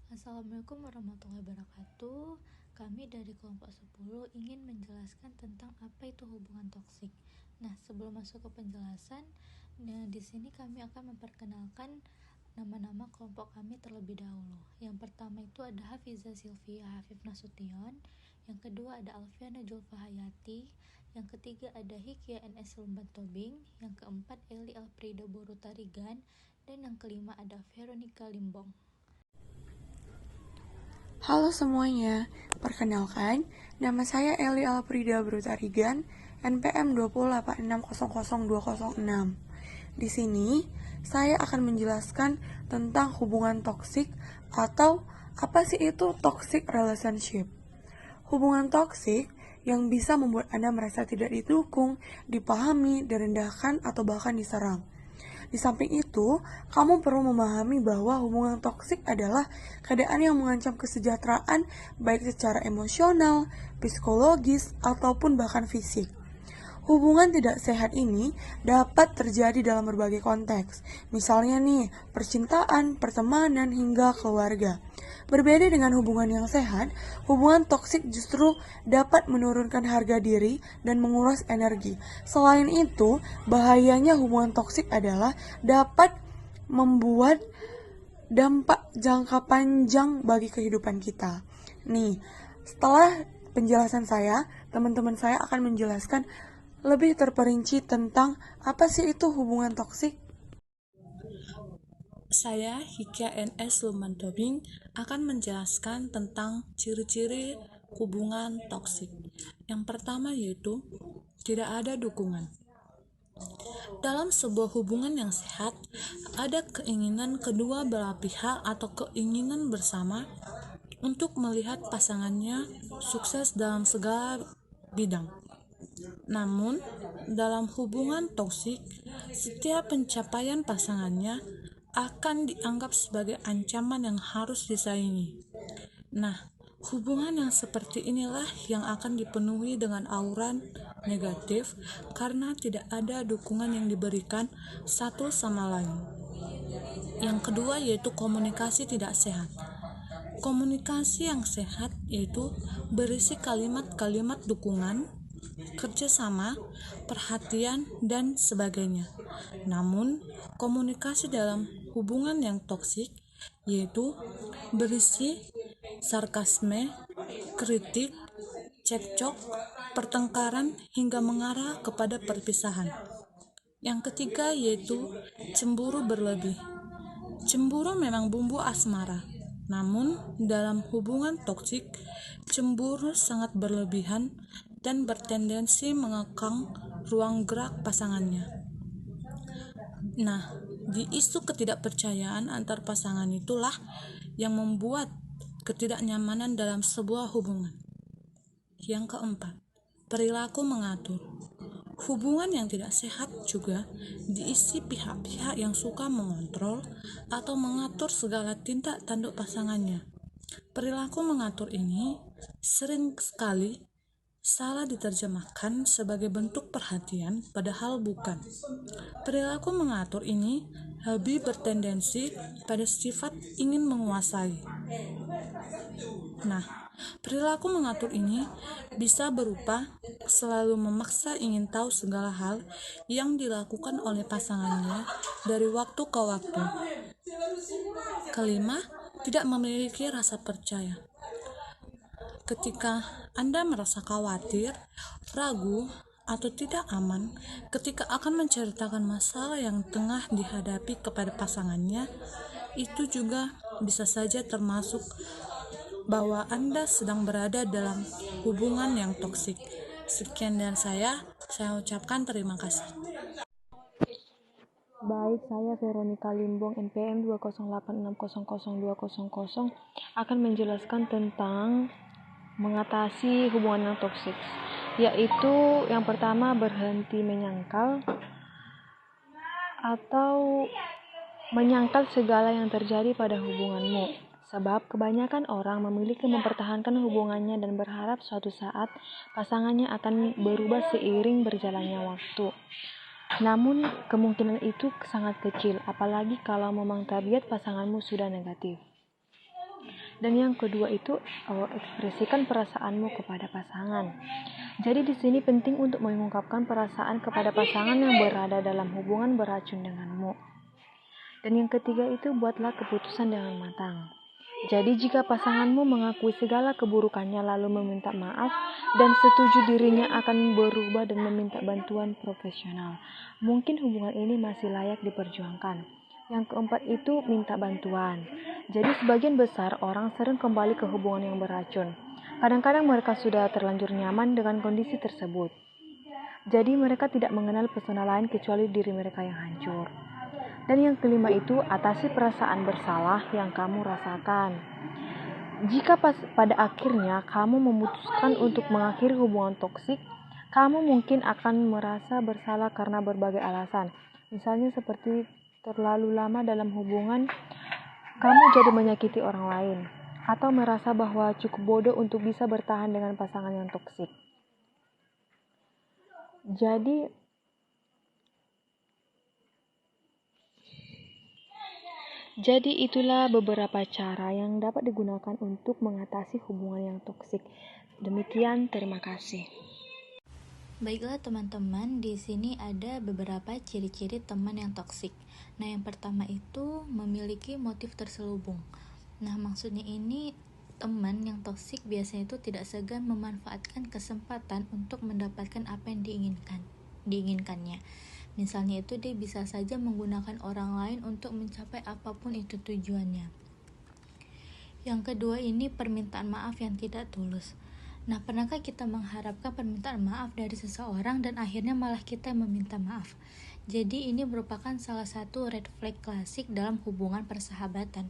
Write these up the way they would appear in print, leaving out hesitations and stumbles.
Assalamualaikum warahmatullahi wabarakatuh. Kami dari kelompok 10 ingin menjelaskan tentang apa itu hubungan toksik. Nah, sebelum masuk ke penjelasan, di sini kami akan memperkenalkan nama-nama kelompok kami terlebih dahulu. Yang pertama itu ada Hafiza Silvia Hafif Nasution, yang kedua ada Alfiana Julfa Hayati, yang ketiga ada Hikya NS Lumban Tobing, yang keempat Eli Alfrida Borutarigan, dan yang kelima ada Veronica Limbong. Halo semuanya, perkenalkan, nama saya Eli Alfrida Brutarigan, NPM 208600206. Di sini, saya akan menjelaskan tentang hubungan toksik atau apa sih itu toxic relationship. Hubungan toksik yang bisa membuat Anda merasa tidak didukung, dipahami, direndahkan, atau bahkan diserang. Di samping itu, kamu perlu memahami bahwa hubungan toksik adalah keadaan yang mengancam kesejahteraan baik secara emosional, psikologis, ataupun bahkan fisik. Hubungan tidak sehat ini dapat terjadi dalam berbagai konteks, misalnya nih, percintaan, pertemanan, hingga keluarga. Berbeda dengan hubungan yang sehat, hubungan toksik justru dapat menurunkan harga diri dan menguras energi. Selain itu, bahayanya hubungan toksik adalah dapat membuat dampak jangka panjang bagi kehidupan kita. Nih, setelah penjelasan saya, teman-teman saya akan menjelaskan lebih terperinci tentang apa sih itu hubungan toksik. Saya, Hikya NS Lumban Tobing, akan menjelaskan tentang ciri-ciri hubungan toksik. Yang pertama yaitu tidak ada dukungan. Dalam sebuah hubungan yang sehat, ada keinginan kedua belah pihak atau keinginan bersama untuk melihat pasangannya sukses dalam segala bidang. Namun, dalam hubungan toksik, setiap pencapaian pasangannya akan dianggap sebagai ancaman yang harus disaingi. Nah, hubungan yang seperti inilah yang akan dipenuhi dengan aura negatif karena tidak ada dukungan yang diberikan satu sama lain. Yang kedua yaitu komunikasi tidak sehat. Komunikasi yang sehat yaitu berisi kalimat-kalimat dukungan, kerjasama, perhatian, dan sebagainya. Namun, komunikasi dalam hubungan yang toksik yaitu berisi sarkasme, kritik, cekcok, pertengkaran, hingga mengarah kepada perpisahan. Yang ketiga yaitu cemburu berlebih. Cemburu memang bumbu asmara, namun dalam hubungan toksik, cemburu sangat berlebihan dan bertendensi mengekang ruang gerak pasangannya. Nah, di isu ketidakpercayaan antar pasangan itulah yang membuat ketidaknyamanan dalam sebuah hubungan. Yang keempat, perilaku mengatur. Hubungan yang tidak sehat juga diisi pihak-pihak yang suka mengontrol atau mengatur segala tindak tanduk pasangannya. Perilaku mengatur ini sering sekali salah diterjemahkan sebagai bentuk perhatian, padahal bukan. Perilaku mengatur ini lebih bertendensi pada sifat ingin menguasai. Nah, perilaku mengatur ini bisa berupa selalu memaksa ingin tahu segala hal yang dilakukan oleh pasangannya dari waktu ke waktu. Kelima, tidak memiliki rasa percaya. Ketika Anda merasa khawatir, ragu, atau tidak aman ketika akan menceritakan masalah yang tengah dihadapi kepada pasangannya, itu juga bisa saja termasuk bahwa Anda sedang berada dalam hubungan yang toksik. Sekian dari saya ucapkan terima kasih. Baik, saya Veronica Limbong NPM 208600200 akan menjelaskan tentang mengatasi hubungan yang toksik, yaitu yang pertama berhenti menyangkal atau menyangkal segala yang terjadi pada hubunganmu. Sebab kebanyakan orang memiliki mempertahankan hubungannya dan berharap suatu saat pasangannya akan berubah seiring berjalannya waktu. Namun kemungkinan itu sangat kecil, apalagi kalau memang tabiat pasanganmu sudah negatif. Dan yang kedua itu ekspresikan perasaanmu kepada pasangan. Jadi di sini penting untuk mengungkapkan perasaan kepada pasangan yang berada dalam hubungan beracun denganmu. Dan yang ketiga itu buatlah keputusan dengan matang. Jadi jika pasanganmu mengakui segala keburukannya lalu meminta maaf dan setuju dirinya akan berubah dan meminta bantuan profesional, mungkin hubungan ini masih layak diperjuangkan. Yang keempat itu minta bantuan. Jadi sebagian besar orang sering kembali ke hubungan yang beracun. Kadang-kadang mereka sudah terlanjur nyaman dengan kondisi tersebut. Jadi mereka tidak mengenal pesona lain kecuali diri mereka yang hancur. Dan yang kelima itu atasi perasaan bersalah yang kamu rasakan. Jika pada akhirnya kamu memutuskan untuk mengakhiri hubungan toksik, kamu mungkin akan merasa bersalah karena berbagai alasan. Misalnya seperti terlalu lama dalam hubungan, kamu jadi menyakiti orang lain, atau merasa bahwa cukup bodoh untuk bisa bertahan dengan pasangan yang toksik. Jadi itulah beberapa cara yang dapat digunakan untuk mengatasi hubungan yang toksik. Demikian, terima kasih. Baiklah teman-teman, di sini ada beberapa ciri-ciri teman yang toksik. Nah, yang pertama itu memiliki motif terselubung. Nah, maksudnya ini teman yang toksik biasanya itu tidak segan memanfaatkan kesempatan untuk mendapatkan apa yang diinginkannya. Misalnya itu dia bisa saja menggunakan orang lain untuk mencapai apapun itu tujuannya. Yang kedua ini permintaan maaf yang tidak tulus. Nah, pernahkah kita mengharapkan permintaan maaf dari seseorang dan akhirnya malah kita yang meminta maaf? Jadi ini merupakan salah satu red flag klasik dalam hubungan persahabatan.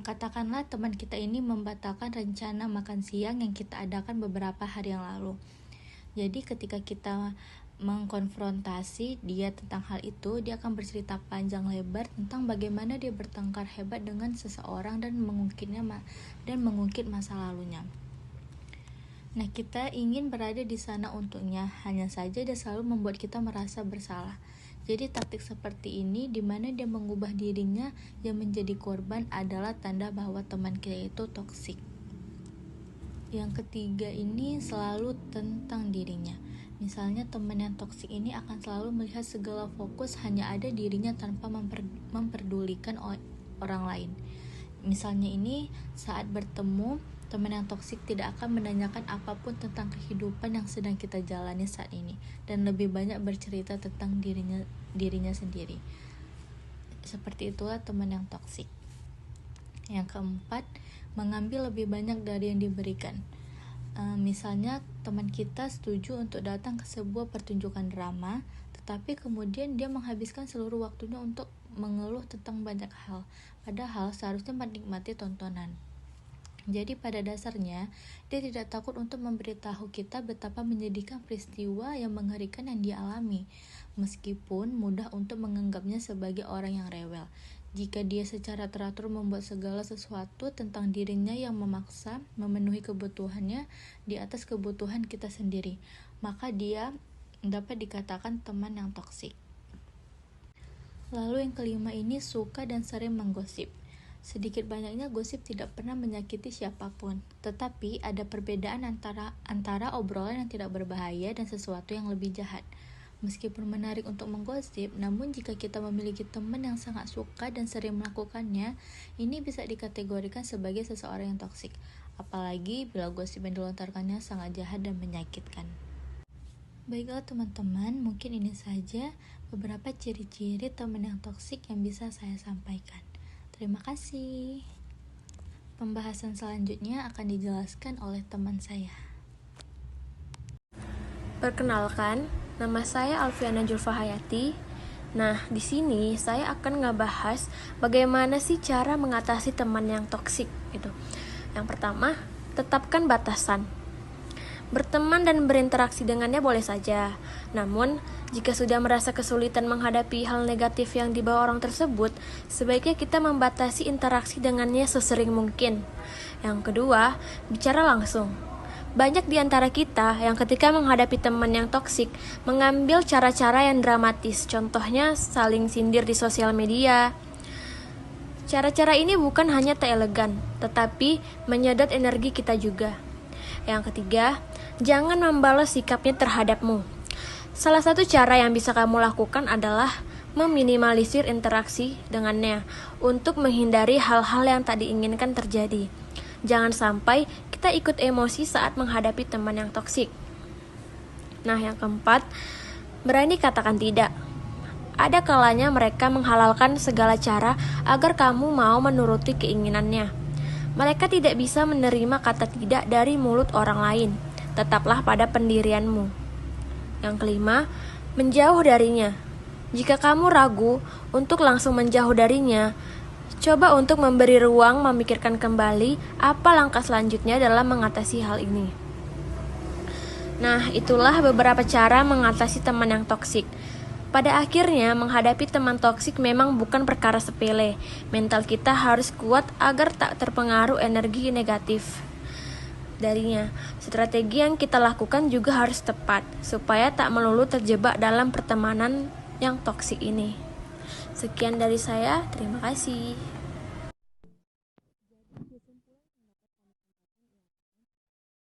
Katakanlah teman kita ini membatalkan rencana makan siang yang kita adakan beberapa hari yang lalu. Jadi ketika kita mengkonfrontasi dia tentang hal itu, dia akan bercerita panjang lebar tentang bagaimana dia bertengkar hebat dengan seseorang dan mengungkit masa lalunya. Nah, kita ingin berada di sana untuknya, hanya saja dia selalu membuat kita merasa bersalah. Jadi taktik seperti ini di mana dia mengubah dirinya yang menjadi korban adalah tanda bahwa teman kita itu toksik. Yang ketiga ini selalu tentang dirinya. Misalnya teman yang toksik ini akan selalu melihat segala fokus hanya ada dirinya tanpa memperdulikan orang lain. Misalnya ini saat bertemu, teman yang toksik tidak akan menanyakan apapun tentang kehidupan yang sedang kita jalani saat ini dan lebih banyak bercerita tentang dirinya sendiri. Seperti itulah teman yang toksik. Yang keempat, mengambil lebih banyak dari yang diberikan. Misalnya teman kita setuju untuk datang ke sebuah pertunjukan drama, tetapi kemudian dia menghabiskan seluruh waktunya untuk mengeluh tentang banyak hal, padahal seharusnya menikmati tontonan. Jadi pada dasarnya dia tidak takut untuk memberitahu kita betapa menyedihkan peristiwa yang mengerikan yang dia alami, meskipun mudah untuk menganggapnya sebagai orang yang rewel. Jika dia secara teratur membuat segala sesuatu tentang dirinya yang memaksa memenuhi kebutuhannya di atas kebutuhan kita sendiri, maka dia dapat dikatakan teman yang toksik. Lalu yang kelima ini suka dan sering menggosip. Sedikit banyaknya gosip tidak pernah menyakiti siapapun, tetapi ada perbedaan antara obrolan yang tidak berbahaya dan sesuatu yang lebih jahat. Meskipun menarik untuk menggosip, namun jika kita memiliki teman yang sangat suka dan sering melakukannya, ini bisa dikategorikan sebagai seseorang yang toksik. Apalagi bila gosip yang dilontarkannya sangat jahat dan menyakitkan. Baiklah teman-teman, mungkin ini saja beberapa ciri-ciri teman yang toksik yang bisa saya sampaikan. Terima kasih. Pembahasan selanjutnya akan dijelaskan oleh teman saya. Perkenalkan, nama saya Alfiana Julfahayati. Nah, di sini saya akan ngebahas bagaimana sih cara mengatasi teman yang toksik gitu. Yang pertama, tetapkan batasan. Berteman dan berinteraksi dengannya boleh saja. Namun, jika sudah merasa kesulitan menghadapi hal negatif yang dibawa orang tersebut, sebaiknya kita membatasi interaksi dengannya sesering mungkin. Yang kedua, bicara langsung. Banyak di antara kita yang ketika menghadapi teman yang toksik mengambil cara-cara yang dramatis, contohnya saling sindir di sosial media, Cara-cara ini bukan hanya tak elegan, tetapi menyedot energi kita juga. Yang ketiga, jangan membalas sikapnya terhadapmu. Salah satu cara yang bisa kamu lakukan adalah meminimalisir interaksi dengannya untuk menghindari hal-hal yang tak diinginkan terjadi. Jangan sampai kita ikut emosi saat menghadapi teman yang toksik. Nah, yang keempat, berani katakan tidak. Ada kalanya mereka menghalalkan segala cara agar kamu mau menuruti keinginannya. Mereka tidak bisa menerima kata tidak dari mulut orang lain. Tetaplah pada pendirianmu. Yang kelima, menjauh darinya. Jika kamu ragu untuk langsung menjauh darinya, coba untuk memberi ruang memikirkan kembali apa langkah selanjutnya dalam mengatasi hal ini. Nah, itulah beberapa cara mengatasi teman yang toksik. Pada akhirnya, menghadapi teman toksik memang bukan perkara sepele. Mental kita harus kuat agar tak terpengaruh energi negatif darinya. Strategi yang kita lakukan juga harus tepat, supaya tak melulu terjebak dalam pertemanan yang toksik ini. Sekian dari saya, terima kasih.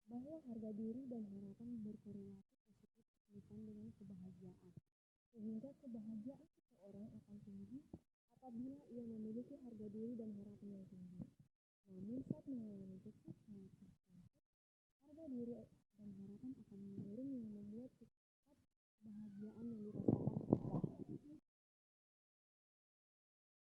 Bahwa harga diri dan harapan berkorelasi positif kaitan dengan kebahagiaan. Sehingga kebahagiaan seseorang akan tinggi apabila ia memiliki harga diri dan harapan yang tinggi. Namun saat mengalami kesuksesan, harga diri dan harapan akan menurun yang membuat tingkat kebahagiaan yang dirasakan